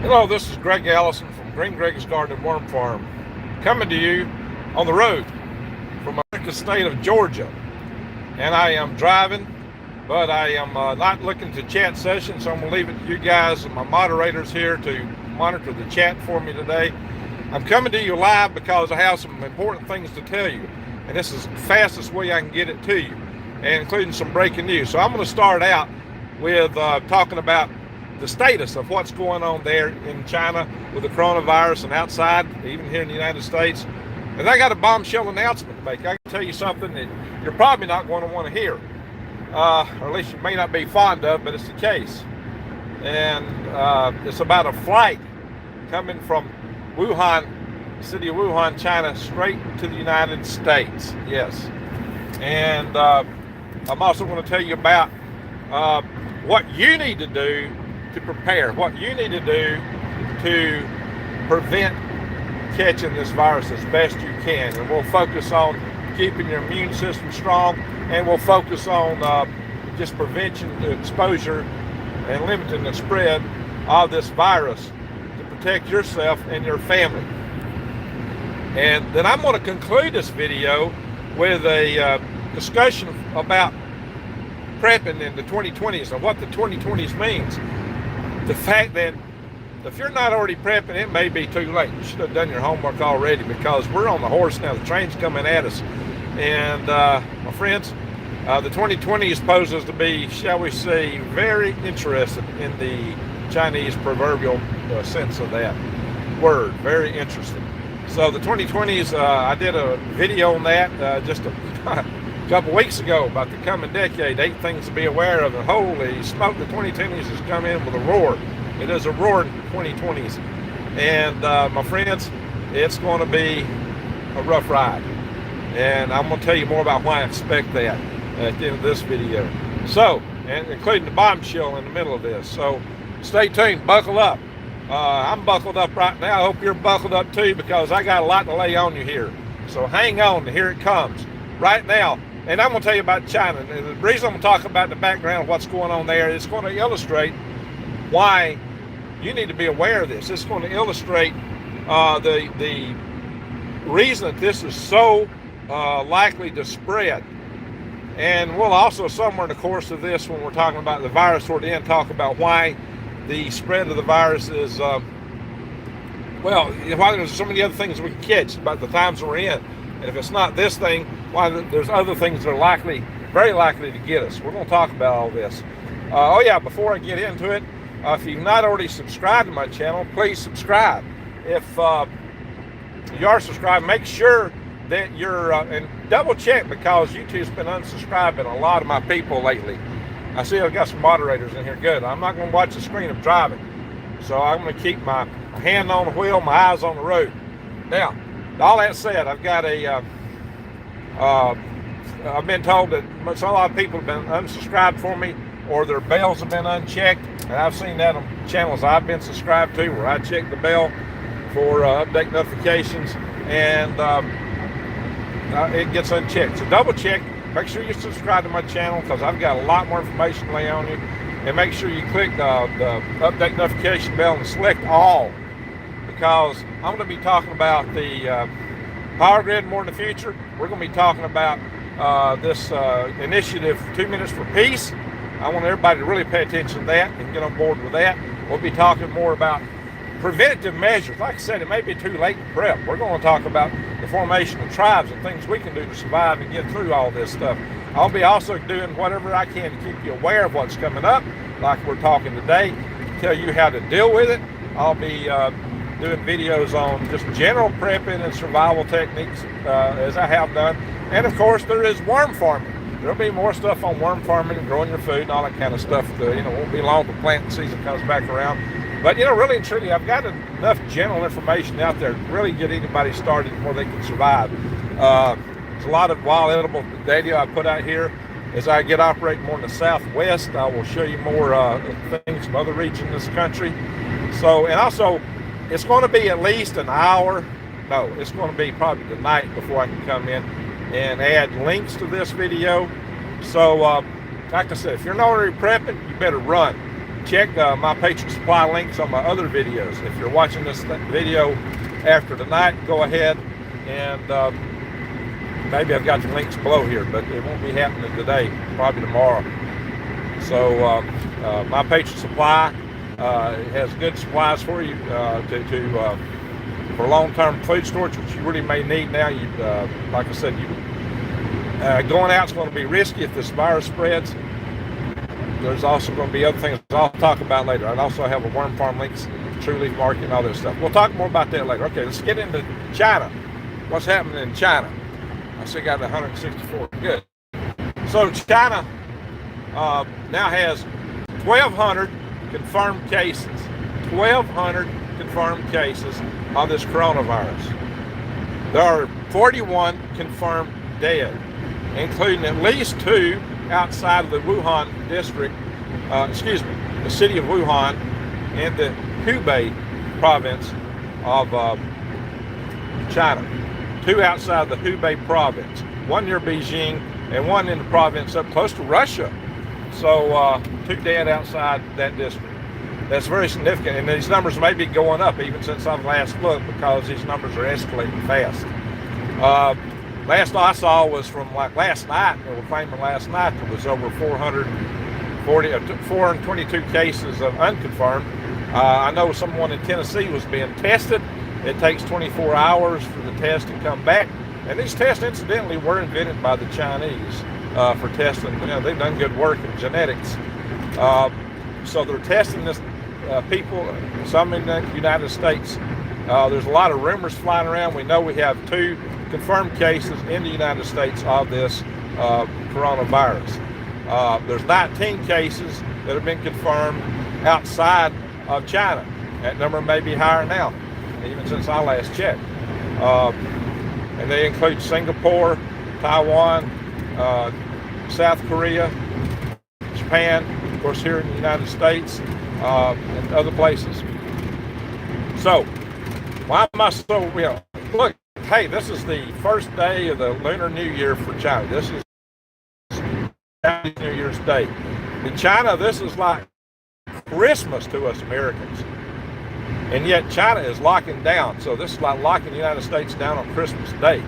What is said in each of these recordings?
Hello, this is Greg Allison from Green Greg's Garden and Worm Farm, coming to you on the road from America's state of Georgia. And I am driving, but I am not looking to chat session, so I'm going to leave it to you guys and my moderators here to monitor the chat for me today. I'm coming to you live because I have some important things to tell you, and this is the fastest way I can get it to you, and including some breaking news. So I'm going to start out with talking about the status of what's going on there in China with the coronavirus and outside, even here in the United States. And I got a bombshell announcement to make. I can tell you something that you're probably not going to want to hear, or at least you may not be fond of, but it's the case. And it's about a flight coming from Wuhan, the city of Wuhan, China, straight to the United States. Yes. And I'm also going to tell you about what you need to do to prepare, what you need to do to prevent catching this virus as best you can. And we'll focus on keeping your immune system strong, and we'll focus on just prevention to exposure and limiting the spread of this virus to protect yourself and your family. And then I'm going to conclude this video with a discussion about prepping in the 2020s and what the 2020s means. The fact that if you're not already prepping, it may be too late. You should have done your homework already, because we're on the horse now. The train's coming at us. And my friends, the 2020s poses to be, shall we say, very interested in the Chinese proverbial sense of that word. Very interesting. So the 2020s, I did a video on that just a couple weeks ago about the coming decade, 8 things to be aware of, and holy smoke, the 2020s has come in with a roar. It is a roaring 2020s, and my friends, it's going to be a rough ride, and I'm going to tell you more about why I expect that at the end of this video. So, and including the bombshell in the middle of this. So stay tuned, buckle up. I'm buckled up right now. I hope you're buckled up too, because I got a lot to lay on you here. So hang on, here it comes right now. And I'm going to tell you about China. And the reason I'm going to talk about the background of what's going on there is going to illustrate why you need to be aware of this. It's going to illustrate the reason that this is so likely to spread. And we'll also, somewhere in the course of this, when we're talking about the virus toward the end, talk about why the spread of the virus is, well, why there's so many other things we can catch about the times we're in. And if it's not this thing, why there's other things that are likely, very likely to get us. We're going to talk about all this. Oh yeah, before I get into it, if you've not already subscribed to my channel, please subscribe. If you are subscribed, make sure that you're, and double check, because YouTube's been unsubscribing a lot of my people lately. I see I've got some moderators in here. Good. I'm not going to watch the screen of driving. So I'm going to keep my hand on the wheel, my eyes on the road. Now, all that said, I've got a, I've been told that a lot of people have been unsubscribed for me, or their bells have been unchecked. And I've seen that on channels I've been subscribed to, where I check the bell for update notifications, and it gets unchecked. So double check. Make sure you subscribe to my channel, because I've got a lot more information to lay on you. And make sure you click the update notification bell and select all, because I'm going to be talking about the power grid more in the future. We're going to be talking about this initiative, 2 Minutes for Peace. I want everybody to really pay attention to that and get on board with that. We'll be talking more about preventative measures. Like I said, it may be too late to prep. We're going to talk about the formation of tribes and things we can do to survive and get through all this stuff. I'll be also doing whatever I can to keep you aware of what's coming up, like we're talking today, tell you how to deal with it. I'll be doing videos on just general prepping and survival techniques, as I have done. And of course, there is worm farming. There'll be more stuff on worm farming and growing your food and all that kind of stuff. Won't be long till planting season comes back around. But, really and truly, I've got enough general information out there to really get anybody started where they can survive. There's a lot of wild edible data I put out here. As I get operating more in the Southwest, I will show you more things from other regions in this country. So, and also, it's going to be at least an hour. No, it's going to be probably the night before I can come in and add links to this video. So, like I said, if you're not already prepping, you better run. check my Patriot Supply links on my other videos. If you're watching this video after tonight, go ahead and maybe I've got the links below here, but it won't be happening today, probably tomorrow. So my Patriot Supply has good supplies for you for long-term food storage, which you really may need now. Like I said, going out is going to be risky if this virus spreads. There's also going to be other things I'll talk about later. I also have a worm farm links, True Leaf Market, and all this stuff. We'll talk more about that later. Okay, let's get into China. What's happening in China? I still got 164. Good. So China now has 1,200 confirmed cases. 1,200 confirmed cases of this coronavirus. There are 41 confirmed dead, including at least 2 outside of the Wuhan district, the city of Wuhan in the Hubei province of China. 2 outside the Hubei province, 1 near Beijing and 1 in the province up close to Russia. So 2 dead outside that district. That's very significant, and these numbers may be going up even since I've last looked, because these numbers are escalating fast. Last I saw was from like last night. They were claiming last night there was over 422 cases of unconfirmed. I know someone in Tennessee was being tested. It takes 24 hours for the test to come back. And these tests, incidentally, were invented by the Chinese for testing. You know, they've done good work in genetics. So they're testing this people, some in the United States. There's a lot of rumors flying around. We know we have 2 confirmed cases in the United States of this coronavirus. There's 19 cases that have been confirmed outside of China. That number may be higher now, even since I last checked. And they include Singapore, Taiwan, South Korea, Japan, of course here in the United States, and other places. So, why am I so, look, hey, this is the first day of the Lunar New Year for China. This is Chinese New Year's Day. In China, this is like Christmas to us Americans. And yet China is locking down. So this is like locking the United States down on Christmas Day.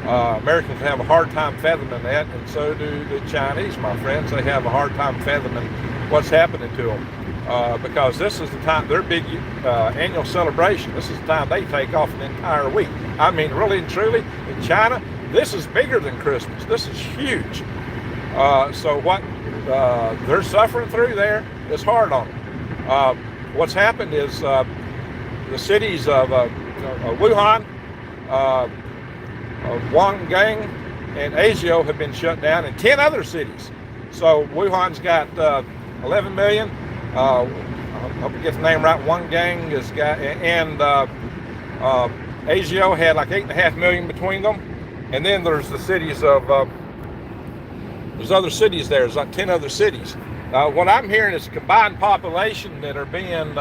Americans have a hard time fathoming that, and so do the Chinese, my friends. They have a hard time fathoming what's happening to them. Because this is the time, their big annual celebration, this is the time they take off an entire week. I mean, really and truly, in China, this is bigger than Christmas. This is huge. So what they're suffering through there is hard on them. What's happened is the cities of Wuhan, Guangdong, and Azhou have been shut down, and 10 other cities. So Wuhan's got 11 million. I hope I get the name right. Guangdong has got, and Azhou had like 8.5 million between them. And then there's the cities of, there's other cities there. There's like 10 other cities. What I'm hearing is a combined population that are being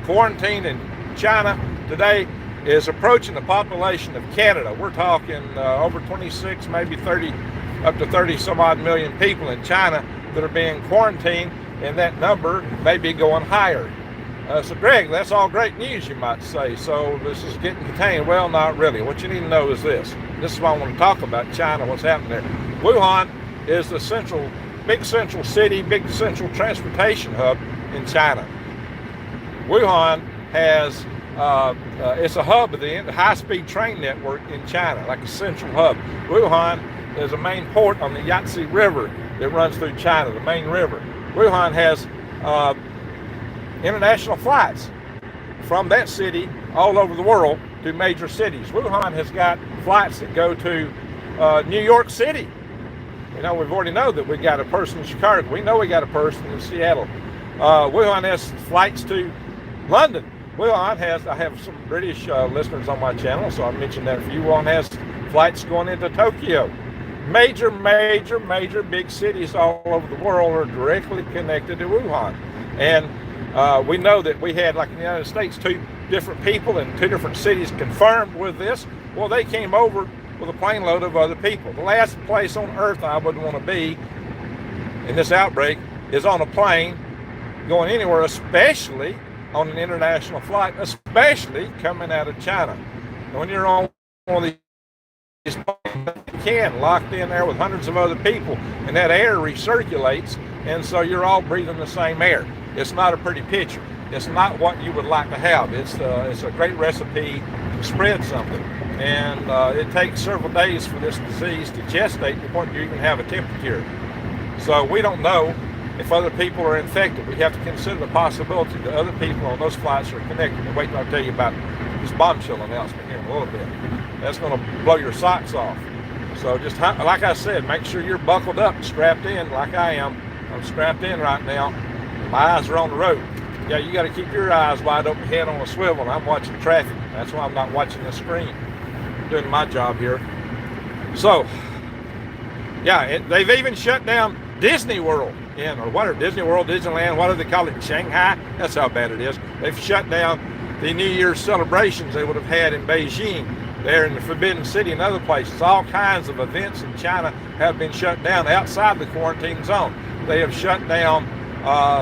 quarantined in China today is approaching the population of Canada. We're talking over 26, maybe 30, up to 30 some odd million people in China that are being quarantined, and that number may be going higher. So Greg, that's all great news, you might say. So this is getting contained. Well, not really. What you need to know is this. This is what I want to talk about, China, what's happening there. Wuhan is the big central city, big central transportation hub in China. Wuhan has, it's a hub of the high-speed train network in China, like a central hub. Wuhan is a main port on the Yangtze River that runs through China, the main river. Wuhan has international flights from that city all over the world to major cities. Wuhan has got flights that go to New York City. You know, we've already know that we got a person in Chicago. We know we got a person in Seattle. Wuhan has flights to London. Wuhan has, I have some British listeners on my channel, so I mentioned that for you. Wuhan has flights going into Tokyo. Major big cities all over the world are directly connected to Wuhan. And we know that we had, like in the United States, 2 different people in 2 different cities confirmed with this. Well, they came over with a plane load of other people. The last place on earth I would want to be in this outbreak is on a plane going anywhere, especially on an international flight, especially coming out of China. And when you're on one of these planes, you can locked in there with hundreds of other people, and that air recirculates, and so you're all breathing the same air. It's not a pretty picture. It's not what you would like to have. It's a great recipe to spread something, and it takes several days for this disease to gestate before you even have a temperature. So we don't know if other people are infected. We have to consider the possibility that other people on those flights are connected. And wait till I tell you about this bombshell announcement here in a little bit. That's going to blow your socks off. So just like I said, make sure you're buckled up, strapped in like I am. I'm strapped in right now. My eyes are on the road. Yeah, you got to keep your eyes wide open, head on a swivel, and I'm watching traffic. That's why I'm not watching the screen. I'm doing my job here. So, yeah, they've even shut down Disney World, or what are Disney World, Disneyland, what do they call it, Shanghai? That's how bad it is. They've shut down the New Year's celebrations they would have had in Beijing, there in the Forbidden City and other places. All kinds of events in China have been shut down outside the quarantine zone. They have shut down,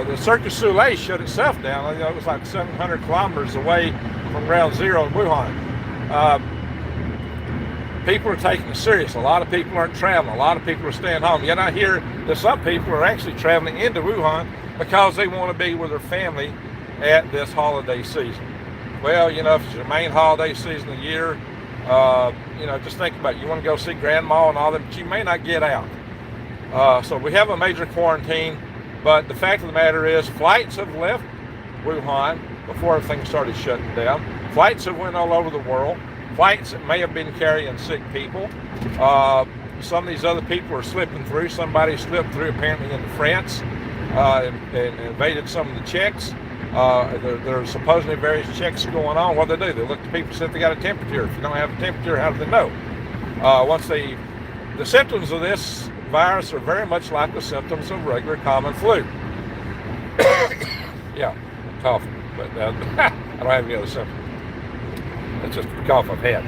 the Cirque du Soleil shut itself down. You know, it was like 700 kilometers away from ground zero in Wuhan. People are taking it serious. A lot of people aren't traveling. A lot of people are staying home. Yet I hear that some people are actually traveling into Wuhan because they want to be with their family at this holiday season. Well, you know, if it's your main holiday season of the year, you know, just think about it. You want to go see grandma and all that, but you may not get out. So we have a major quarantine, but the fact of the matter is flights have left Wuhan before everything started shutting down. Flights have went all over the world. Flights that may have been carrying sick people. Some of these other people are slipping through. Somebody slipped through apparently into France and evaded some of the checks. There are supposedly various checks going on. What do? They look at people and see if they got a temperature. If you don't have a temperature, how do they know? The symptoms of this virus are very much like the symptoms of regular common flu. Yeah, I'm coughing, but I don't have any other symptoms. That's just the cough I've had.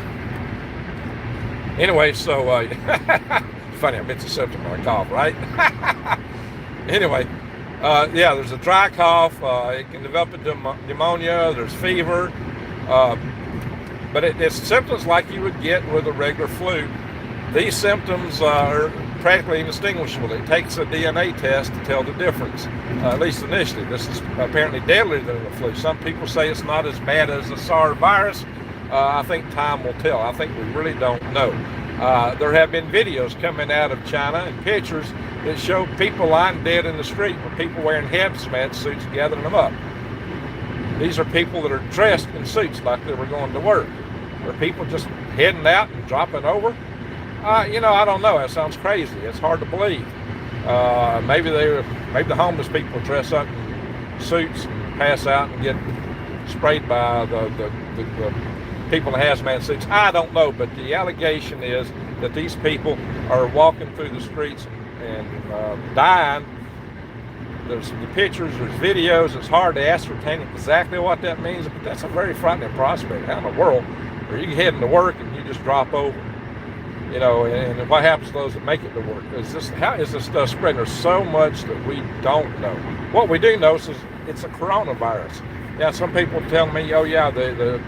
Anyway, so funny, I meant a symptom when I cough, right? Anyway, yeah, there's a dry cough. It can develop a pneumonia. There's fever, but it's symptoms like you would get with a regular flu. These symptoms are practically indistinguishable. It takes a DNA test to tell the difference, at least initially. This is apparently deadlier than the flu. Some people say it's not as bad as the SARS virus. I think time will tell. I think we really don't know. There have been videos coming out of China and pictures that show people lying dead in the street with people wearing hazmat suits gathering them up. These are people that are dressed in suits like they were going to work. Are people just heading out and dropping over? You know, I don't know. That sounds crazy. It's hard to believe. Maybe the homeless people dress up in suits and pass out and get sprayed by the people in hazmat suits. I don't know, but the allegation is that these people are walking through the streets and dying. There's the pictures, there's videos. It's hard to ascertain exactly what that means, but that's a very frightening prospect. How in the world are you heading to work and you just drop over? You know, and what happens to those that make it to work? How is this stuff spreading? There's so much that we don't know. What we do know is it's a coronavirus. Yeah, some people tell me, oh yeah, the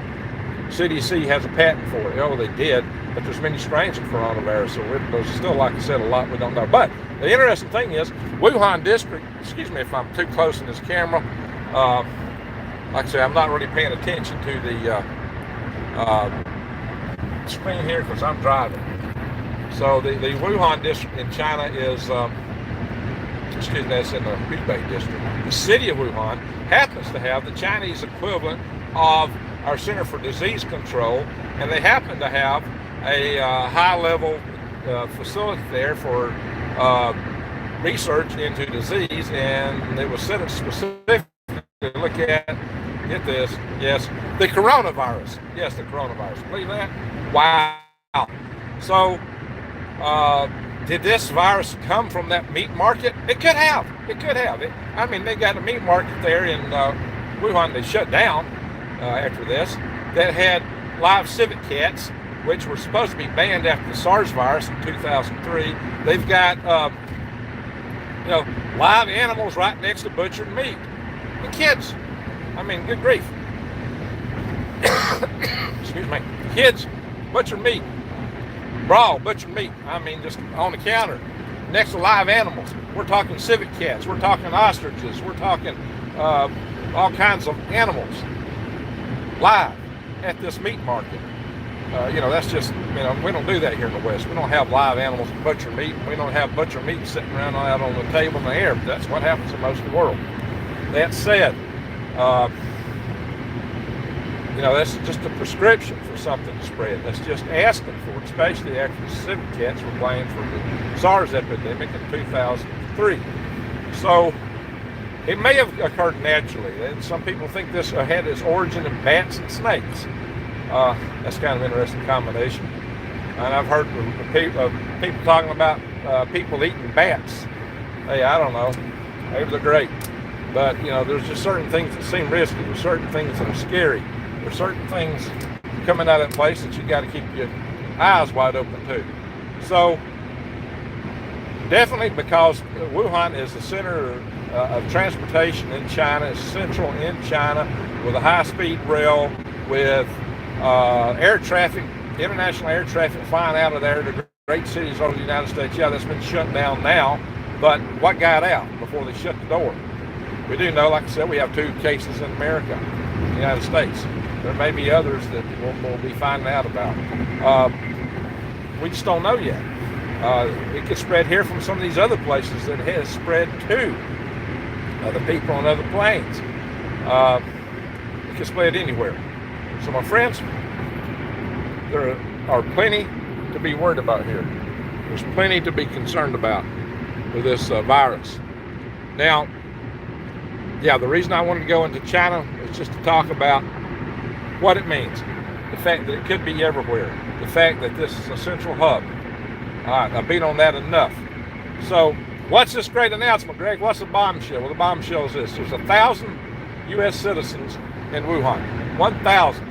CDC has a patent for it. Oh, they did, but there's many strains of coronavirus, so there's still, like I said, a lot we don't know. But the interesting thing is, Wuhan district, excuse me if I'm too close in this camera, like I say, I'm not really paying attention to the screen here because I'm driving. So the Wuhan district in China is, excuse me, that's in the Hubei district. The city of Wuhan happens to have the Chinese equivalent of our Center for Disease Control, and they happen to have a high-level facility there for research into disease, and it was set up specifically to look at, get this, yes, the coronavirus. Yes, the coronavirus. Believe that? Wow. So, did this virus come from that meat market? It could have. It could have. I mean, they got a meat market there in Wuhan. They shut down after this. That had live civet cats, which were supposed to be banned after the SARS virus in 2003. They've got, you know, live animals right next to butchered meat. And kids, I mean, good grief. Excuse me. Kids butcher meat. Raw butcher meat. I mean, just on the counter. Next to live animals. We're talking civet cats. We're talking ostriches. We're talking all kinds of animals live at this meat market. That's just, we don't do that here in the West. We don't have live animals and butcher meat. We don't have butcher meat sitting around out on the table in the air. But that's what happens in most of the world. That said, that's just a prescription for something to spread. That's just asking for it, especially after the civet cats were blamed for the SARS epidemic in 2003. So it may have occurred naturally. And some people think this had its origin in bats and snakes. That's kind of an interesting combination. And I've heard people talking about people eating bats. Hey, I don't know. Maybe they're great. But, there's just certain things that seem risky. There's certain things that are scary. There's certain things coming out of that place that you got to keep your eyes wide open to. So, definitely because Wuhan is the center of transportation in China. It's central in China with a high-speed rail, with air traffic, international air traffic flying out of there to great cities over the United States. Yeah, that's been shut down now, but what got out before they shut the door? We do know, like I said, we have 2 cases in America, the United States. There may be others that we'll be finding out about. We just don't know yet. It could spread here from some of these other places that has spread to other people on other planes. It could spread anywhere. So my friends, there are plenty to be worried about here. There's plenty to be concerned about with this virus. Now, the reason I wanted to go into China is just to talk about what it means. The fact that it could be everywhere. The fact that this is a central hub. All right, I've been on that enough. So, what's this great announcement, Greg? What's the bombshell? Well, the bombshell is this. There's 1,000 U.S. citizens in Wuhan. 1,000.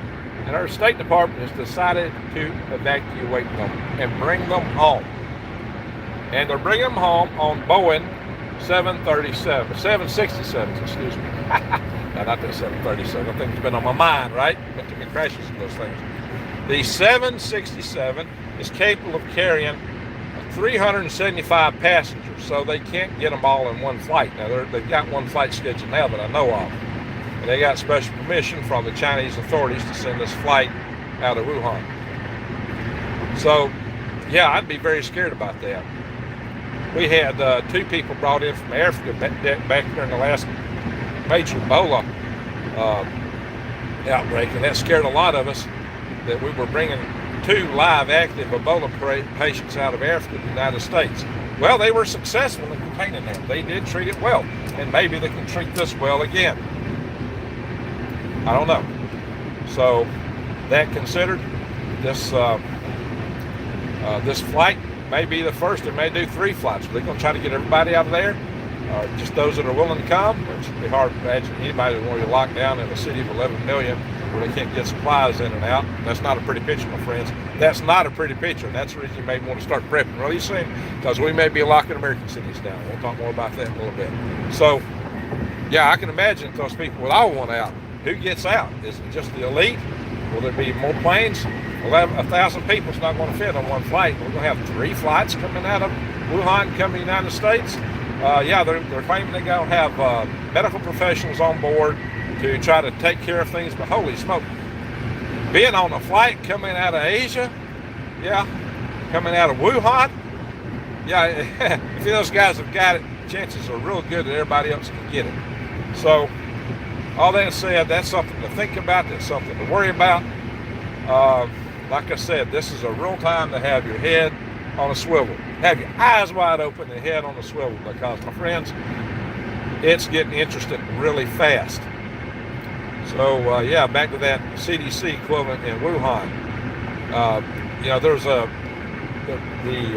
And our State Department has decided to evacuate them and bring them home. And they're bringing them home on Boeing 767, excuse me. No, not the 737. I think it's been on my mind, right? Been too many crashes of those things. The 767 is capable of carrying 375 passengers, so they can't get them all in one flight. Now, they've got one flight scheduled now that I know of. And they got special permission from the Chinese authorities to send this flight out of Wuhan. So, I'd be very scared about that. We had 2 people brought in from Africa back during the last major Ebola outbreak, and that scared a lot of us that we were bringing 2 live active Ebola patients out of Africa to the United States. Well, they were successful in containing them. They did treat it well, and maybe they can treat this well again. I don't know. So, that considered, this flight may be the first. They may do 3 flights. They're going to try to get everybody out of there. Just those that are willing to come. It's going to be hard to imagine anybody that wants to lock down in a city of 11 million where they can't get supplies in and out. That's not a pretty picture, my friends. That's not a pretty picture. That's the reason you may want to start prepping really soon, because we may be locking American cities down. We'll talk more about that in a little bit. So, I can imagine those people would all want out. Who gets out? Is it just the elite? Will there be more planes? 1,000 people is not going to fit on one flight. We're going to have 3 flights coming out of Wuhan, coming to the United States. They're claiming they're going to have medical professionals on board to try to take care of things, but holy smoke. Being on a flight coming out of Asia, coming out of Wuhan, if those guys have got it, chances are real good that everybody else can get it. So, all that said, that's something to think about, that's something to worry about. Like I said, this is a real time to have your head on a swivel. Have your eyes wide open and head on a swivel, because, my friends, it's getting interesting really fast. So, back to that CDC equivalent in Wuhan. There's the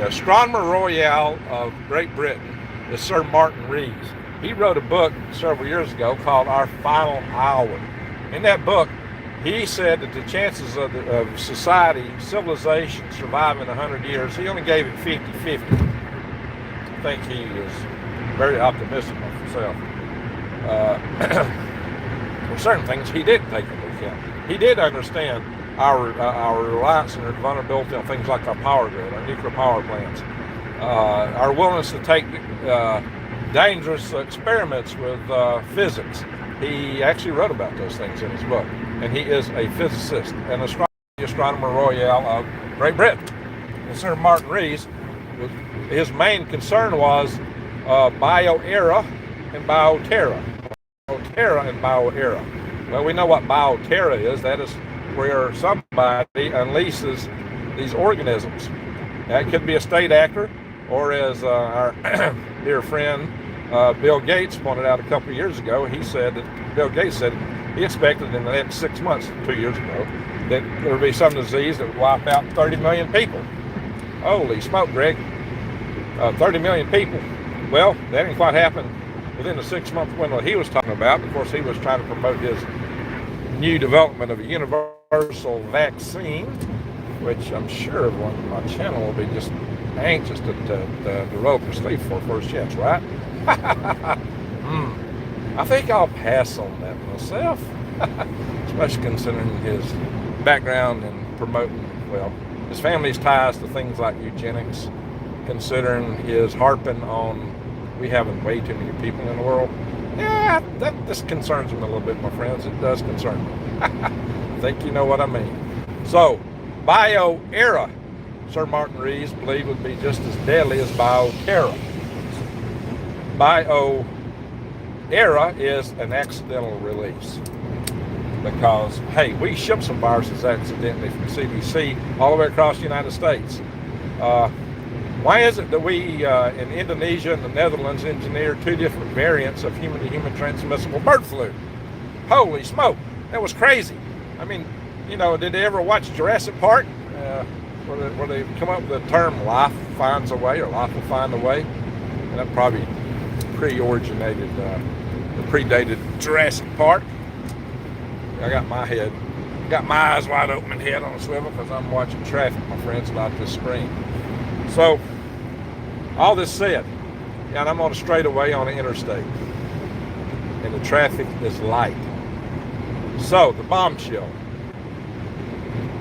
Astronomer Royal of Great Britain is Sir Martin Rees. He wrote a book several years ago called Our Final Hour. In that book, he said that the chances of society, civilization surviving 100 years, he only gave it 50-50. I think he is very optimistic of himself. For certain things he did take into account. He did understand our reliance and our vulnerability on things like our power grid, our nuclear power plants, our willingness to take dangerous experiments with physics. He actually wrote about those things in his book, and he is a physicist and astronomer royal of Great Britain. And Sir Martin Rees, his main concern was bioera and bioterra. Bioterra and bioera. Well, we know what bioterra is. That is where somebody unleashes these organisms. That could be a state actor, or as our dear friend Bill Gates pointed out a couple of years ago, Bill Gates said he expected in the next 6 months, 2 years ago, that there would be some disease that would wipe out 30 million people. Holy smoke, Greg. 30 million people. Well, that didn't quite happen within the 6-month window he was talking about. Of course, he was trying to promote his new development of a universal vaccine, which I'm sure everyone on my channel will be just anxious to roll up their sleeve for first chance, right? I think I'll pass on that myself, especially considering his background in promoting, well, his family's ties to things like eugenics, considering his harping on we having way too many people in the world. Yeah, this concerns me a little bit, my friends. It does concern me. I think you know what I mean. So, bioera, Sir Martin Rees believed would be just as deadly as bioterra. Bioera is an accidental release. Because, hey, we ship some viruses accidentally from CDC all the way across the United States. Why is it that we in Indonesia and the Netherlands engineered 2 different variants of human-to-human transmissible bird flu? Holy smoke, that was crazy. I mean, you know, did they ever watch Jurassic Park? Where they come up with the term life finds a way, or life will find a way? And that probably predated Jurassic Park. I got my eyes wide open and head on a swivel because I'm watching traffic, my friends, about this screen. So, all this said, and I'm on a straightaway on the interstate, and the traffic is light. So, the bombshell,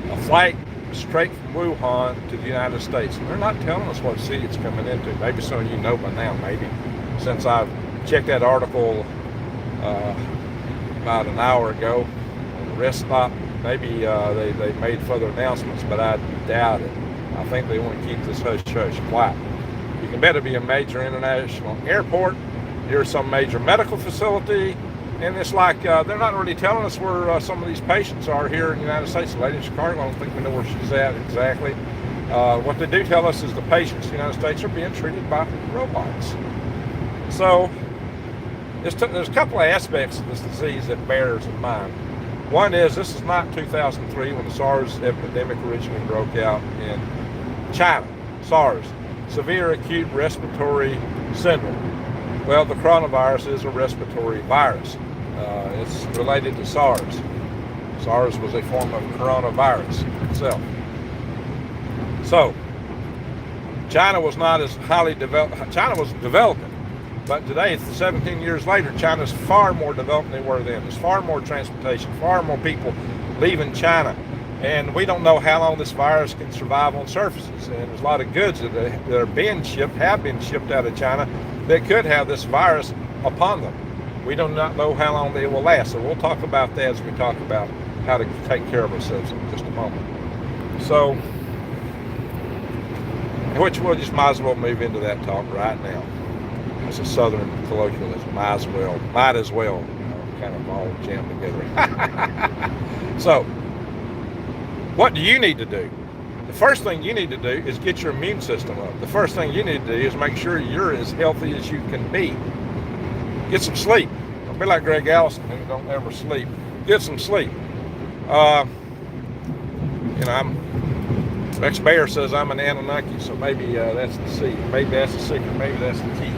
a flight straight from Wuhan to the United States. And they're not telling us what city it's coming into. Maybe some of you know by now, maybe, since I've checked that article about an hour ago on the rest stop. Maybe they made further announcements, but I doubt it. I think they want to keep this hush-hush quiet. You can bet it'll be a major international airport, near some major medical facility, and it's like they're not really telling us where some of these patients are here in the United States. The lady in Chicago, I don't think we know where she's at exactly. What they do tell us is the patients in the United States are being treated by robots. So there's a couple of aspects of this disease that bears in mind. One is this is not 2003 when the SARS epidemic originally broke out in China. SARS, severe acute respiratory syndrome. Well, the coronavirus is a respiratory virus. It's related to SARS. SARS was a form of coronavirus itself. So, China was not as highly developed. China was developing, but today, 17 years later, China's far more developed than they were then. There's far more transportation, far more people leaving China. And we don't know how long this virus can survive on surfaces. And there's a lot of goods that are being shipped, have been shipped out of China, that could have this virus upon them. We do not know how long they will last. So we'll talk about that as we talk about how to take care of ourselves in just a moment. So, which we'll just might as well move into that talk right now. It's a southern colloquialism, might as well, kind of all jammed together. So, what do you need to do? The first thing you need to do is get your immune system up. The first thing you need to do is make sure you're as healthy as you can be. Get some sleep. Don't be like Greg Allison, who don't ever sleep. Get some sleep. Rex Bayer says I'm an Anunnaki, so maybe that's the secret. Maybe that's the secret. Maybe that's the key.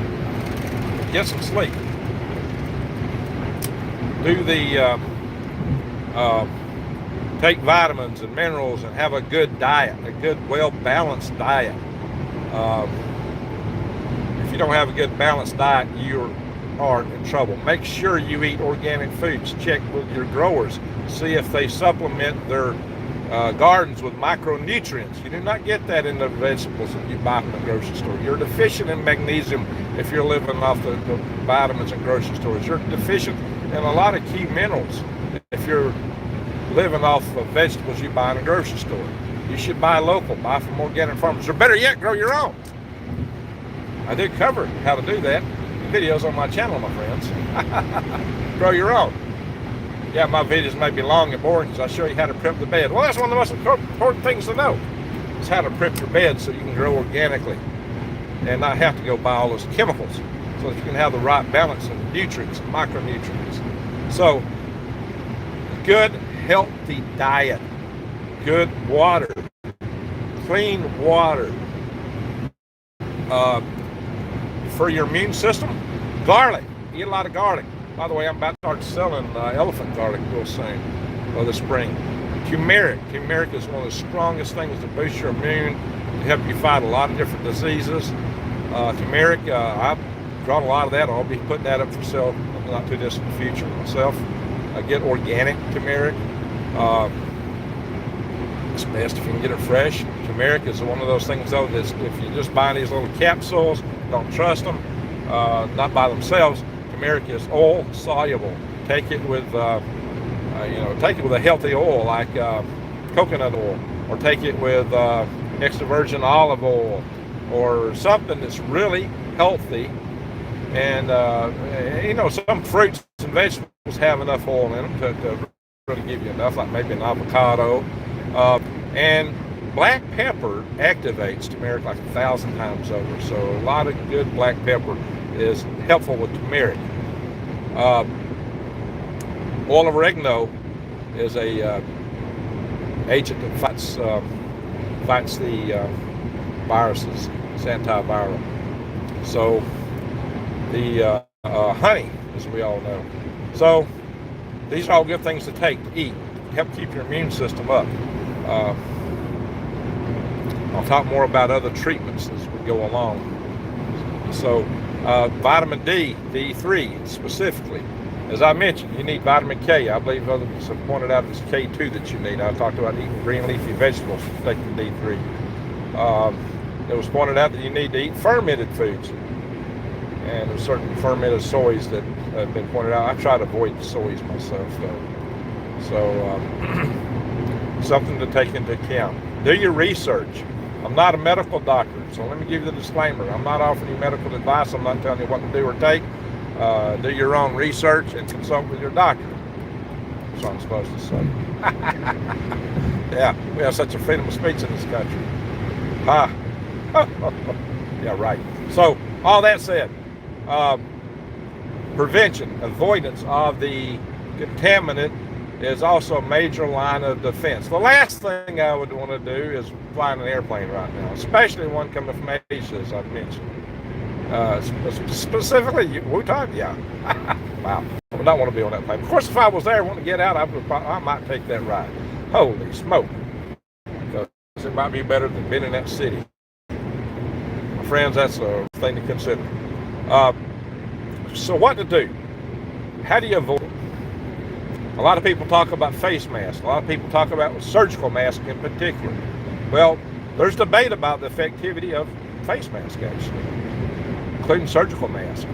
Get some sleep. Do the take vitamins and minerals and have a good diet, a good, well-balanced diet. If you don't have a good balanced diet, you're are in trouble. Make sure you eat organic foods. Check with your growers. See if they supplement their gardens with micronutrients. You do not get that in the vegetables that you buy from the grocery store. You're deficient in magnesium if you're living off the vitamins in grocery stores. You're deficient in a lot of key minerals if you're living off of vegetables you buy in a grocery store. You should buy local, buy from organic farmers, or better yet, grow your own. I did cover how to do that. Videos on my channel, my friends. Grow your own. Yeah, my videos may be long and boring because I show you how to prep the bed. Well, that's one of the most important things to know, is how to prep your bed so you can grow organically and not have to go buy all those chemicals, so that you can have the right balance of nutrients and micronutrients. So, good, healthy diet, good water, clean water. For your immune system, garlic. Eat a lot of garlic. By the way, I'm about to start selling elephant garlic real soon, for the spring. Turmeric. Turmeric is one of the strongest things to boost your immune, to help you fight a lot of different diseases. Turmeric, I've grown a lot of that. I'll be putting that up for sale in the not too distant future myself. I get organic turmeric. It's best if you can get it fresh. Turmeric is one of those things, though, that if you just buy these little capsules, don't trust them, not by themselves. Turmeric is oil soluble. Take it with, take it with a healthy oil like coconut oil, or take it with extra virgin olive oil, or something that's really healthy. And some fruits and vegetables have enough oil in them to really give you enough, like maybe an avocado. And black pepper activates turmeric like 1,000 times over. So a lot of good black pepper is helpful with turmeric. Oil of oregano is a agent that fights the viruses. It's antiviral. So the honey, as we all know. So these are all good things to take, to eat, to help keep your immune system up. I'll talk more about other treatments as we go along. So vitamin D, D3 specifically. As I mentioned, you need vitamin K. I believe others have pointed out it's K2 that you need. I talked about eating green leafy vegetables to take the D3. It was pointed out that you need to eat fermented foods. And there's certain fermented soys that have been pointed out. I try to avoid soys myself, though. So something to take into account. Do your research. I'm not a medical doctor, so let me give you the disclaimer. I'm not offering you medical advice. I'm not telling you what to do or take. Do your own research and consult with your doctor. That's what I'm supposed to say. Yeah, we have such a freedom of speech in this country. Yeah, right. So, all that said, prevention, avoidance of the contaminant is also a major line of defense. The last thing I would want to do is fly in an airplane right now, especially one coming from Asia, as I've mentioned. Specifically, Wuhan, yeah. Wow, I would not want to be on that plane. Of course, if I was there and want to get out, I might take that ride. Holy smoke. Because it might be better than being in that city. My friends, that's a thing to consider. So what to do? How do you avoid it? A lot of people talk about face masks. A lot of people talk about surgical masks in particular. Well, there's debate about the effectivity of face masks, actually, including surgical masks.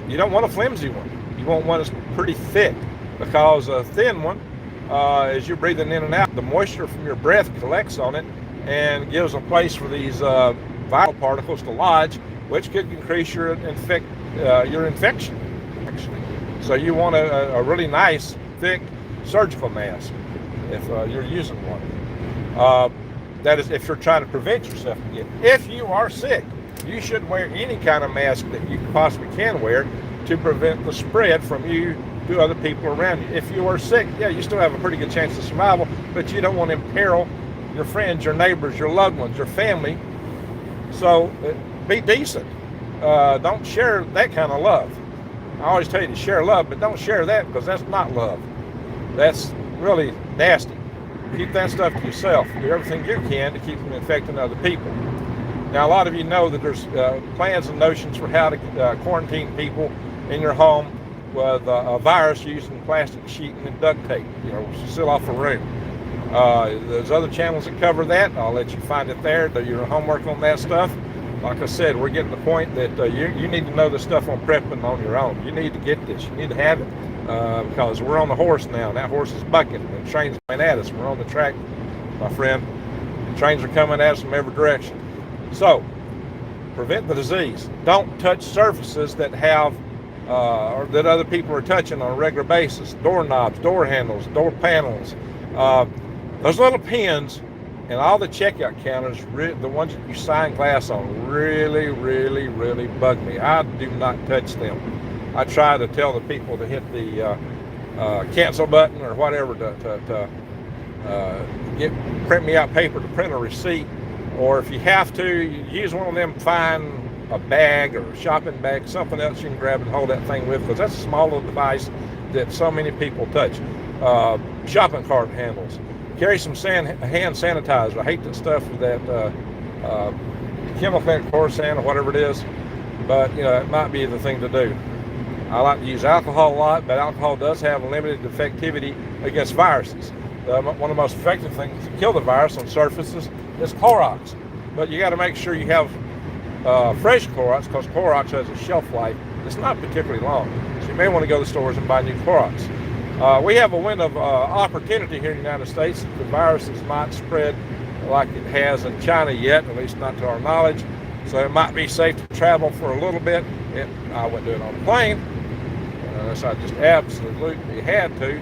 You don't want a flimsy one. You want one that's pretty thick, because a thin one, as you're breathing in and out, the moisture from your breath collects on it and gives a place for these viral particles to lodge, which could increase your infection, actually. So you want a really nice, thick surgical mask if you're using one. That is if you're trying to prevent yourself from getting it. If you are sick, you should wear any kind of mask that you possibly can wear to prevent the spread from you to other people around you. If you are sick, yeah, you still have a pretty good chance of survival, but you don't want to imperil your friends, your neighbors, your loved ones, your family. So be decent. Don't share that kind of love. I always tell you to share love, but don't share that, because that's not love. That's really nasty. Keep that stuff to yourself. Do everything you can to keep from infecting other people. Now, a lot of you know that there's plans and notions for how to quarantine people in your home with a virus using plastic sheeting and duct tape, seal off a room. There's other channels that cover that. I'll let you find it there. Do your homework on that stuff. Like I said, we're getting to the point that you need to know the stuff on prepping on your own. You need to get this. You need to have it because we're on the horse now. And that horse is bucking. And the train's coming at us. We're on the track, my friend. The trains are coming at us from every direction. So, prevent the disease. Don't touch surfaces that have or that other people are touching on a regular basis. Doorknobs, door handles, door panels. Those little pins and all the checkout counters, the ones that you sign glass on, really, really, really bug me. I do not touch them. I try to tell the people to hit the cancel button or whatever to print me out paper to print a receipt. Or if you have to, use one of them fine a bag or a shopping bag, something else you can grab and hold that thing with, because that's a small little device that so many people touch. Shopping cart handles. Carry some hand sanitizer. I hate that stuff with that chemical chlorosan or whatever it is, but it might be the thing to do. I like to use alcohol a lot, but alcohol does have a limited effectivity against viruses. One of the most effective things to kill the virus on surfaces is Clorox, but you got to make sure you have fresh Clorox, because Clorox has a shelf life that's not particularly long. So you may want to go to the stores and buy new Clorox. We have a window of opportunity here in the United States. The virus has not spread like it has in China yet, at least not to our knowledge. So it might be safe to travel for a little bit. I wouldn't do it on a plane, unless I just absolutely had to.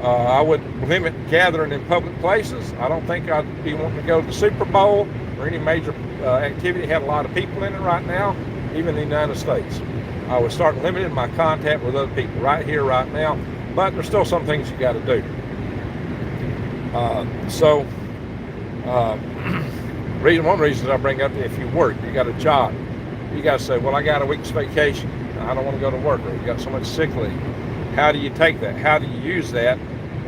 I would limit gathering in public places. I don't think I'd be wanting to go to the Super Bowl or any major activity that had a lot of people in it right now, even in the United States. I would start limiting my contact with other people right here, right now, but there's still some things you got to do. One reason I bring up, if you work, you got a job, you got to say, well, I got a week's vacation, I don't want to go to work, or you got so much sick leave. How do you take that? How do you use that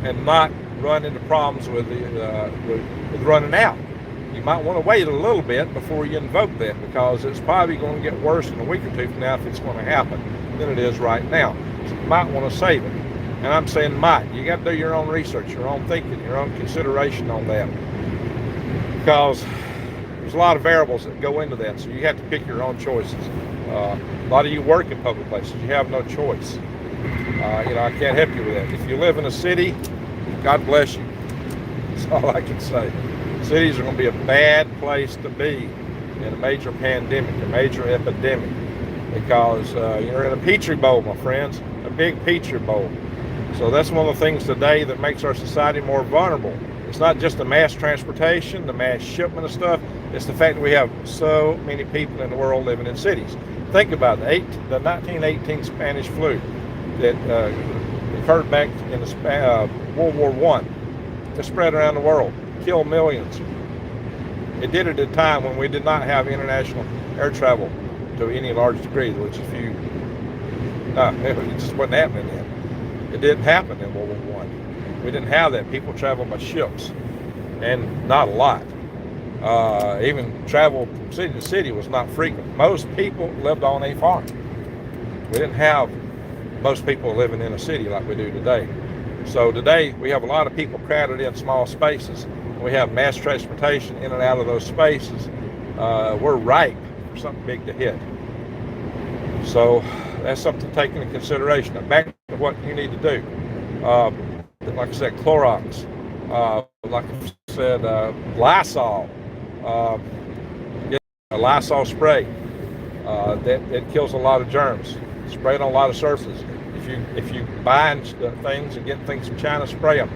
and not run into problems with running out? You might want to wait a little bit before you invoke that, because it's probably going to get worse in a week or two from now if it's going to happen than it is right now. So you might want to save it. And I'm saying might. You got to do your own research, your own thinking, your own consideration on that, because there's a lot of variables that go into that. So you have to pick your own choices. A lot of you work in public places. You have no choice. I can't help you with that. If you live in a city, God bless you. That's all I can say. Cities are going to be a bad place to be in a major pandemic, a major epidemic, because you're in a petri bowl, my friends, a big petri bowl. So that's one of the things today that makes our society more vulnerable. It's not just the mass transportation, the mass shipment of stuff. It's the fact that we have so many people in the world living in cities. Think about it, the 1918 Spanish flu that occurred back in the World War I. It spread around the world, killed millions. It did it at a time when we did not have international air travel to any large degree, which it just wasn't happening then. It didn't happen in World War I. We didn't have that. People traveled by ships, and not a lot. Even travel from city to city was not frequent. Most people lived on a farm. We didn't have most people living in a city like we do today. So today we have a lot of people crowded in small spaces. We have mass transportation in and out of those spaces. We're ripe for something big to hit. So that's something to take into consideration. Now back to what you need to do. Like I said, Clorox. Like I said, Lysol. Get a Lysol spray. That kills a lot of germs. Spray it on a lot of surfaces. If you buy things and get things from China, spray them.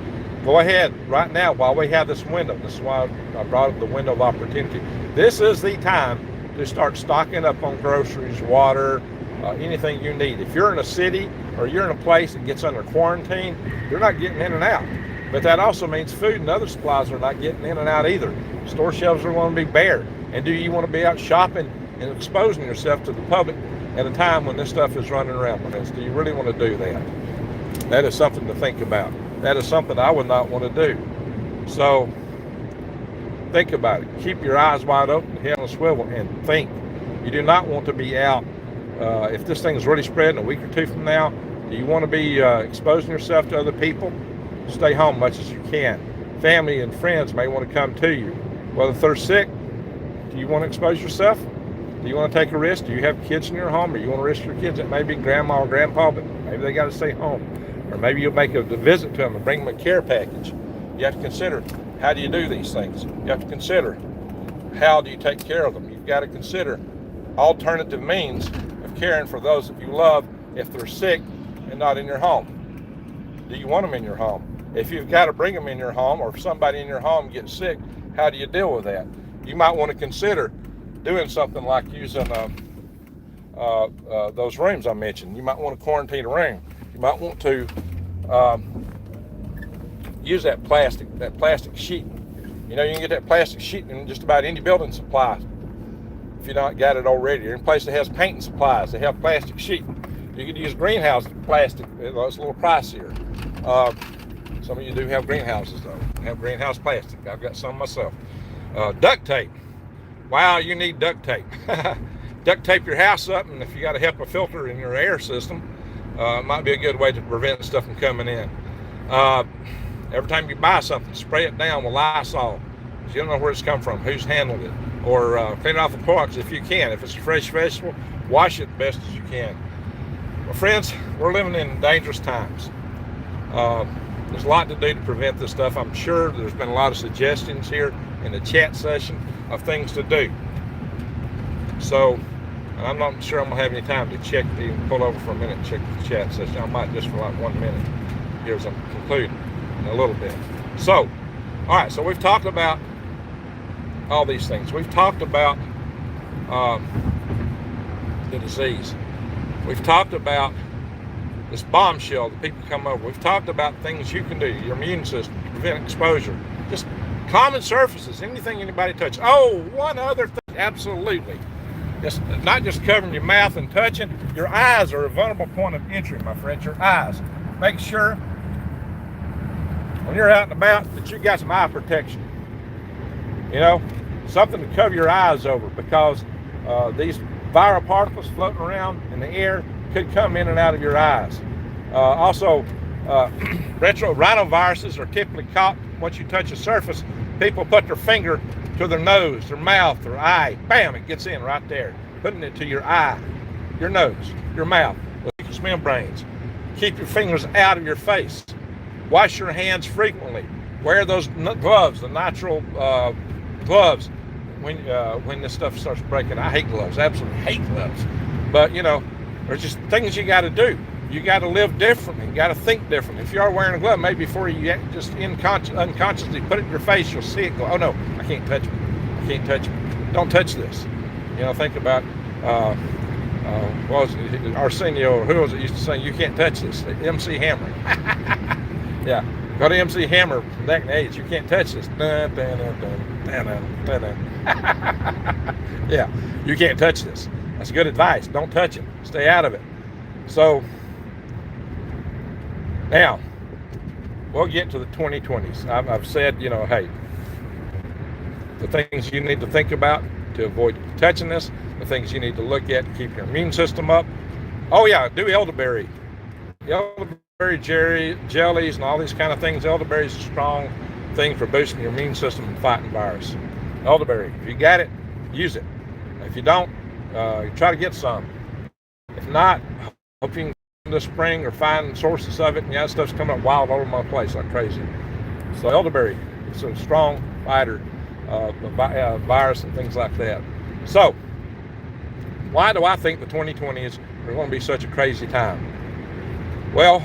Go ahead right now while we have this window. This is why I brought up the window of opportunity. This is the time to start stocking up on groceries, water, anything you need. If you're in a city or you're in a place that gets under quarantine, you're not getting in and out. But that also means food and other supplies are not getting in and out either. Store shelves are going to be bare. And do you want to be out shopping and exposing yourself to the public at a time when this stuff is running around? Do you really want to do that? That is something to think about. That is something I would not want to do. So Think about it. Keep your eyes wide open, head on a swivel, and think. You do not want to be out. If this thing is really spreading a week or two from now, do you want to be exposing yourself to other people? Stay home much as you can. Family and friends may want to come to you. Well, if they're sick, do you want to expose yourself? Do you want to take a risk? Do you have kids in your home, or you want to risk your kids? It may be grandma or grandpa, but maybe they got to stay home. Or maybe you'll make a visit to them and bring them a care package. You have to consider, how do you do these things? You have to consider, how do you take care of them? You've got to consider alternative means of caring for those that you love if they're sick and not in your home. Do you want them in your home? If you've got to bring them in your home, or if somebody in your home gets sick, how do you deal with that? You might want to consider doing something like using those rooms I mentioned. You might want to quarantine a room. You might want to use that plastic sheet. You know, you can get that plastic sheet in just about any building supply. If you not got it already, or in a place that has painting supplies, they have plastic sheet. You could use greenhouse plastic. It's a little pricier. Some of you do have greenhouses though. Have greenhouse plastic. I've got some myself. Duct tape. Wow, you need duct tape. Duct tape your house up, and if you got a HEPA filter in your air system, it might be a good way to prevent stuff from coming in. Every time you buy something, spray it down with Lysol. You don't know where it's come from, who's handled it. Or clean it off the products if you can. If it's a fresh vegetable, wash it best as you can. Well, friends, we're living in dangerous times. There's a lot to do to prevent this stuff. I'm sure there's been a lot of suggestions here in the chat session of things to do. So, I'm not sure I'm going to have any time to check, even pull over for a minute and check the chat session. I might just for like 1 minute here as I'm concluding in a little bit. So, all right, so we've talked about all these things. We've talked about the disease. We've talked about this bombshell that people come over. We've talked about things you can do, your immune system, to prevent exposure. Just common surfaces, anything anybody touches. Oh, one other thing, absolutely. It's not just covering your mouth and touching. Your eyes are a vulnerable point of entry, my friends. Your eyes. Make sure when you're out and about that you got some eye protection. You know, something to cover your eyes over, because these viral particles floating around in the air could come in and out of your eyes. Also, rhinoviruses are typically caught once you touch a surface. People put their finger to their nose, their mouth, their eye. Bam, it gets in right there. Putting it to your eye, your nose, your mouth, the mucous membranes. Keep your fingers out of your face. Wash your hands frequently. Wear those gloves, the natural gloves, when this stuff starts breaking. I hate gloves, absolutely hate gloves. But you know, there's just things you got to do. You got to live differently. You got to think differently. If you are wearing a glove, maybe before you just unconsciously put it in your face, you'll see it go, oh no, I can't touch it. I can't touch it. Don't touch this. You know, think about, what was it, Arsenio, who was it used to say, you can't touch this? MC Hammer. Yeah, go to MC Hammer from back in the 80s. You can't touch this. Yeah, you can't touch this. That's good advice. Don't touch it. Stay out of it. So, now, we'll get to the 2020s. I've said, you know, hey, the things you need to think about to avoid touching this, the things you need to look at to keep your immune system up. Oh yeah, do elderberry. Elderberry jellies and all these kind of things. Elderberry is a strong thing for boosting your immune system and fighting virus. Elderberry, if you got it, use it. If you don't, try to get some. If not, hope you can go to spring or find sources of it. And that stuff's coming up wild all over my place like crazy. So elderberry, it's a strong fighter of virus and things like that. So, why do I think the 2020s are going to be such a crazy time? Well,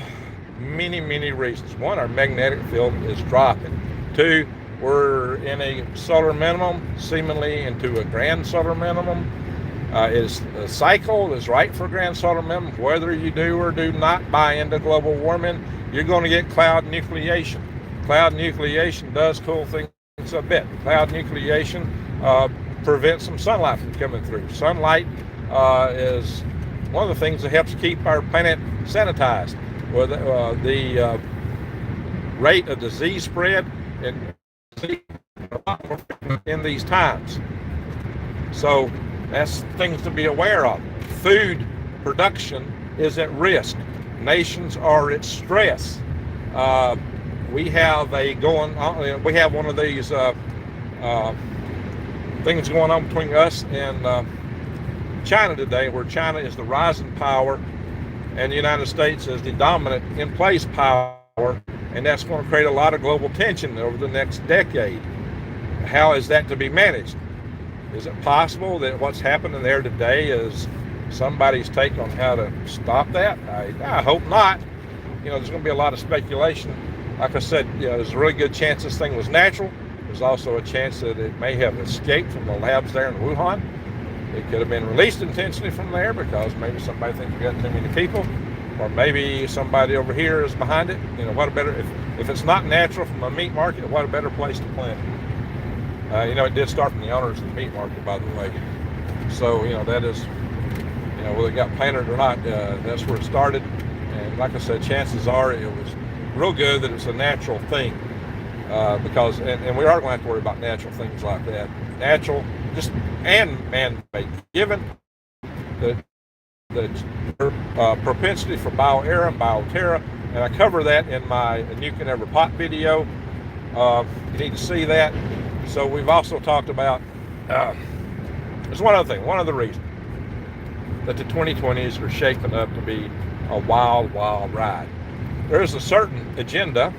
many reasons. One, our magnetic field is dropping. Two, we're in a solar minimum, seemingly into a grand solar minimum. The cycle is right for grand solar minimum. Whether you do or do not buy into global warming, you're going to get cloud nucleation. Cloud nucleation does cool things a bit. Cloud nucleation prevents some sunlight from coming through. Sunlight is one of the things that helps keep our planet sanitized. Well, the rate of disease spread in these times. So that's things to be aware of. Food production is at risk. Nations are at stress. We have we have one of these things going on between us and China today, where China is the rising power and the United States is the dominant in place power, and that's going to create a lot of global tension over the next decade. How is that to be managed? Is it possible that what's happening there today is somebody's take on how to stop that? I hope not. There's going to be a lot of speculation. Like I said, there's a really good chance this thing was natural. There's also a chance that it may have escaped from the labs there in Wuhan. It could have been released intentionally from there because maybe somebody thinks we got too many people, or maybe somebody over here is behind it. What a better, if it's not natural from a meat market, what a better place to plant it. It did start from the owners of the meat market, by the way. So, that is, whether it got planted or not, that's where it started. And like I said, chances are it was real good that it's a natural thing. Because we are going to have to worry about natural things like that. Natural, and man-made. Given the propensity for bioerror and bioterror, and I cover that in my Nuke in Every Pot video. You need to see that. So we've also talked about, there's one other thing, one other reason that the 2020s are shaping up to be a wild, wild ride. There is a certain agenda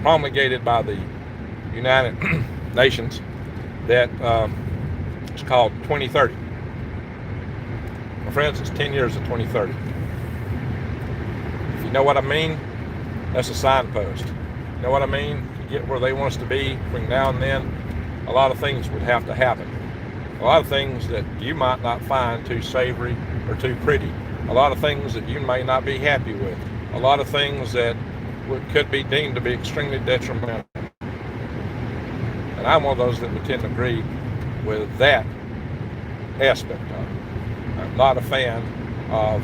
promulgated by the United Nations that is called 2030. My friends, it's 10 years of 2030. If you know what I mean, that's a signpost. You know what I mean? To get where they want us to be between now and then, a lot of things would have to happen. A lot of things that you might not find too savory or too pretty. A lot of things that you may not be happy with. A lot of things that could be deemed to be extremely detrimental. And I'm one of those that would tend to agree with that aspect of it. I'm not a fan of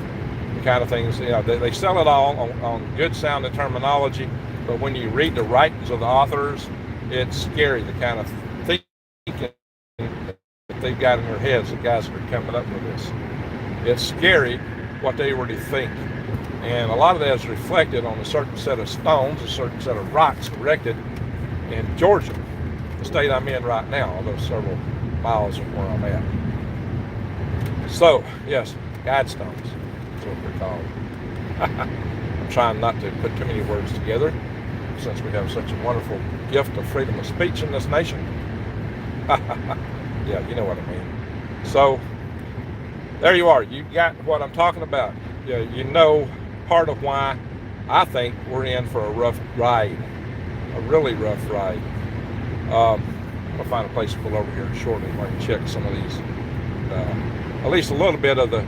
the kind of things, they sell it all on good sounding terminology, but when you read the writings of the authors, it's scary, the kind of thinking that they've got in their heads, the guys that are coming up with this. It's scary what they really think. And a lot of that is reflected on a certain set of stones, a certain set of rocks erected in Georgia, the state I'm in right now, although several miles from where I'm at. So, yes, guidestones, that's what they're called. I'm trying not to put too many words together, since we have such a wonderful gift of freedom of speech in this nation. Yeah, you know what I mean. So, there you are. You got what I'm talking about. Yeah, part of why I think we're in for a rough ride, a really rough ride. I'm going to find a place to pull over here shortly where I can check some of these, at least a little bit of the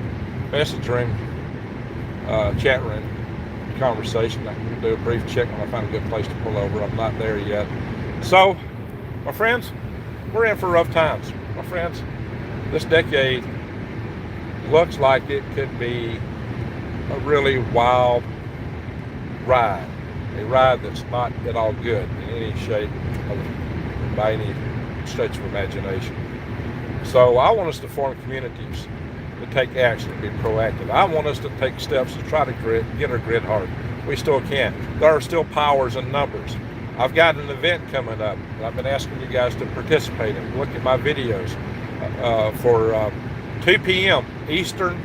message room, chat room conversation. I can do a brief check when I find a good place to pull over. I'm not there yet. So, my friends, we're in for rough times. My friends, this decade looks like it could be a really wild ride, a ride that's not at all good in any shape, by any stretch of imagination. So I want us to form communities to take action, to be proactive. I want us to take steps to try to get our grid hard. We still can. There are still powers in numbers. I've got an event coming up that I've been asking you guys to participate in. Look at my videos for 2 p.m. Eastern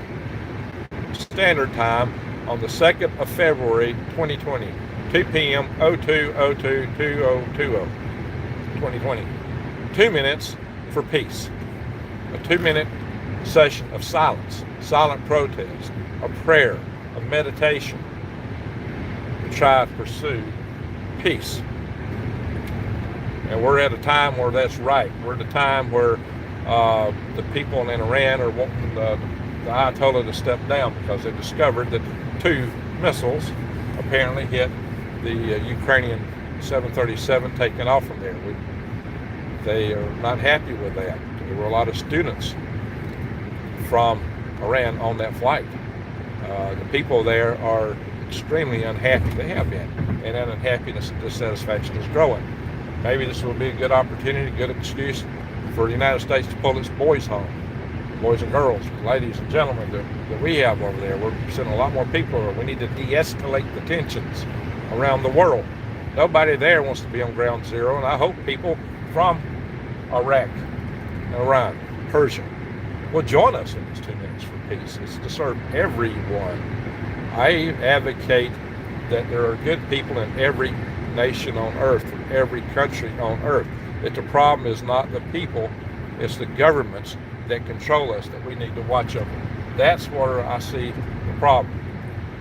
Standard Time on the 2nd of February 2020, 2 p.m. 02/02/2020, 2020. 2 minutes for peace. A 2-minute session of silence, silent protest, a prayer, a meditation to try to pursue peace. And we're at a time where that's right. We're at a time where the people in Iran are wanting the Ayatollah to step down because they discovered that 2 missiles apparently hit the Ukrainian 737 taken off from there. They are not happy with that. There were a lot of students from Iran on that flight. The people there are extremely unhappy. They have been. And that unhappiness and dissatisfaction is growing. maybe this will be a good opportunity, a good excuse for the United States to pull its boys home, boys and girls, ladies and gentlemen that we have over there. We're sending a lot more people over. We need to de-escalate the tensions around the world. Nobody there wants to be on ground zero, and I hope people from Iraq, Iran, Persia will join us in these 2 minutes for peace. It's to serve everyone. I advocate that there are good people in every nation on earth, in every country on earth. That the problem is not the people, it's the governments that control us that we need to watch over. That's where I see the problem.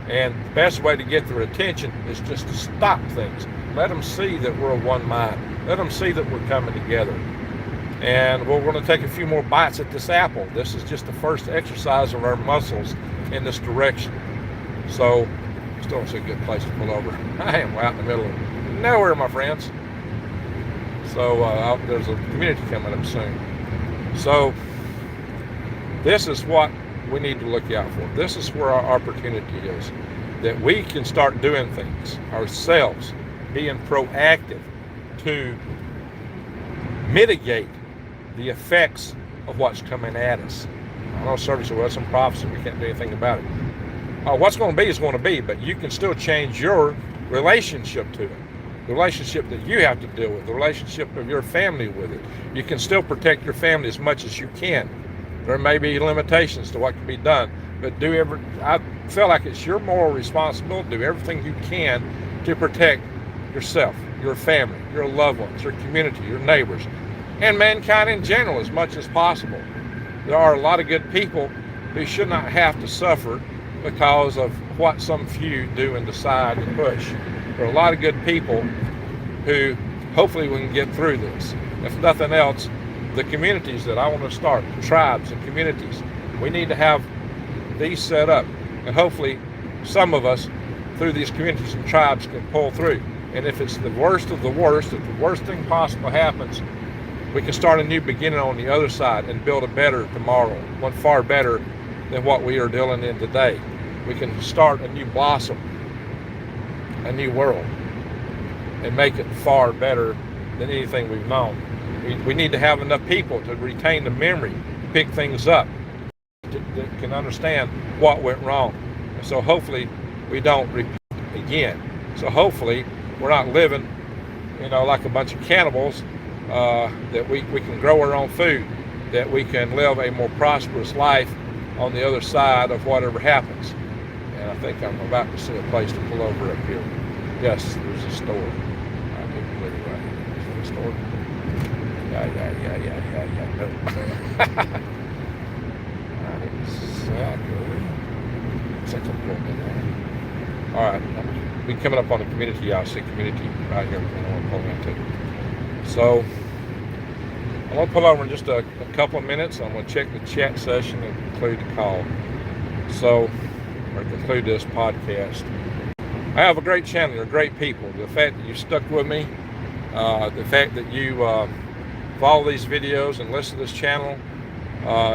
And the best way to get their attention is just to stop things. Let them see that we're of one mind. Let them see that we're coming together. And we're going to take a few more bites at this apple. This is just the first exercise of our muscles in this direction. So, still don't see a good place to pull over. I am out in the middle of nowhere, my friends. So there's a community coming up soon. So this is what we need to look out for. This is where our opportunity is. That we can start doing things ourselves, being proactive to mitigate the effects of what's coming at us. I know service will have some prophecy, we can't do anything about it. What's going to be is going to be, but you can still change your relationship to it. The relationship that you have to deal with, the relationship of your family with it. You can still protect your family as much as you can. There may be limitations to what can be done, but I feel like it's your moral responsibility to do everything you can to protect yourself, your family, your loved ones, your community, your neighbors, and mankind in general as much as possible. There are a lot of good people who should not have to suffer because of what some few do and decide and push. There are a lot of good people who hopefully we can get through this. If nothing else, the communities that I want to start, tribes and communities, we need to have these set up. And hopefully some of us through these communities and tribes can pull through. And if it's the worst of the worst, if the worst thing possible happens, we can start a new beginning on the other side and build a better tomorrow, one far better than what we are dealing in today. We can start a new blossom, a new world, and make it far better than anything we've known. We need to have enough people to retain the memory, pick things up, that can understand what went wrong. And so hopefully we don't repeat again. So hopefully we're not living, like a bunch of cannibals, that we can grow our own food, that we can live a more prosperous life on the other side of whatever happens. And I think I'm about to see a place to pull over up here. Yes, there's a store. I need to believe right here. Is there a store? Yeah. No. Exactly. It's like a little bit there. All right. We're coming up on the community. I see community right here. I want to pull into. So I'm going to pull over in just a couple of minutes. I'm going to check the chat session and conclude the call. So, or conclude this podcast. I have a great channel. You're great people. The fact that you stuck with me, the fact that you follow these videos and listen to this channel,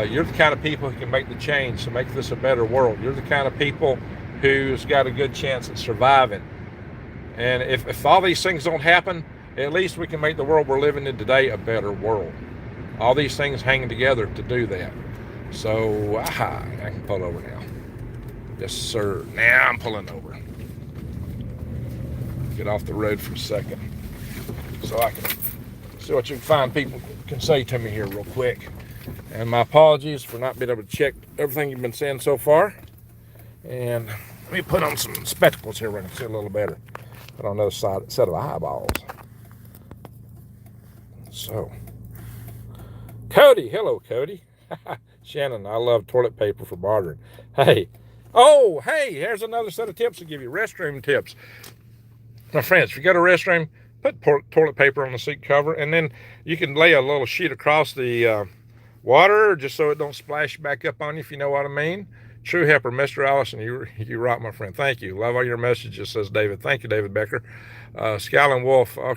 you're the kind of people who can make the change to make this a better world. You're the kind of people who's got a good chance at surviving. And if all these things don't happen, at least we can make the world we're living in today a better world. All these things hanging together to do that. So, I can pull over now. Yes, sir. Now I'm pulling over. Get off the road for a second so I can see what you fine people can say to me here real quick. And my apologies for not being able to check everything you've been saying so far. And let me put on some spectacles here where I can see a little better. Put on another set of eyeballs. So, Cody, hello, Cody. Shannon, I love toilet paper for bartering. Hey, here's another set of tips to give you. Restroom tips. My friends, if you go to a restroom, put toilet paper on the seat cover, and then you can lay a little sheet across the water just so it don't splash back up on you, if you know what I mean. True helper, Mr. Allison, you rock, my friend. Thank you. Love all your messages, says David. Thank you, David Becker. Skyland Wolf, okay.